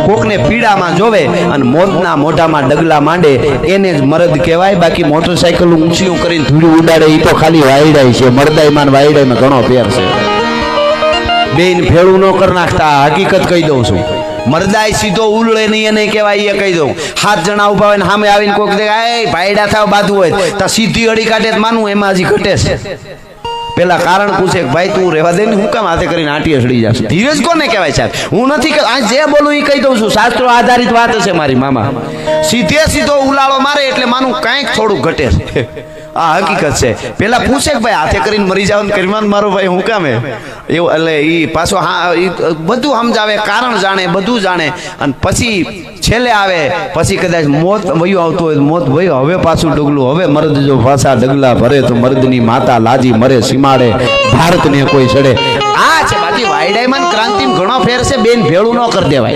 કોકને પીડામાં જોવે અને મોતના મોઢામાં ડગલા માંડે એને જ મરદ કહેવાય. બાકી મોટરસાયકલ ઊંચી કરીને ધૂળ ઉડાડે એ તો ખાલી વાયડાય છે. મરદાઈમાં ને વાયડાઈમાં ઘણો ફેર છે. બેન ભેળું ન કરી નાખતા, હકીકત કહી દઉં છું. મરદાઈ સીધો ઉલળે નહીં એને કહેવાય, એ કહી દઉં. 7 જણા ઉભા હોય ને સામે આવીને કોઈક દે ભાઈડા થાવ બાધું હોય તો સીધી અડી કાઢે માનવું એમાં હજી ઘટે છે. પેલા કારણ પૂછે કે ભાઈ તું રહેવા દે ને, હું કામ હાથે કરીને આંટીએ સડી જશે. ધીરજ કોને કહેવાય સાહેબ? હું નથી કે આ જે બોલું એ કહી દઉં છું. શાસ્ત્રો આધારિત વાત છે મારી મામા. સીધે સીધો ઉલાળો મારે એટલે માનું કાંઈક થોડું ઘટે છે. આ હકીકત છે. પેલા પૂછે કે ભાઈ હાથે કરીને મરી જાવ ને કરીમાં મારો ભાઈ હું કામે એવું, એટલે એ પાછો હા બધું સમજાવે, કારણ જાણે, બધું જાણે. અને પછી છેલ્લે આવે પછી કદાચ મોત વયું આવતું હોય, મોત વયું હવે પાછું ડગલું. હવે મર્દ જો પાછા ડગલા ભરે તો મર્દની માતા લાજી મરે સીમાડે, ભારતને કોઈ ચડે. આ છે બાકી વાયડાઈમાં ક્રાંતિમાં ઘણો ફેર છે. બેન ભેળું ન કરી દેવાય.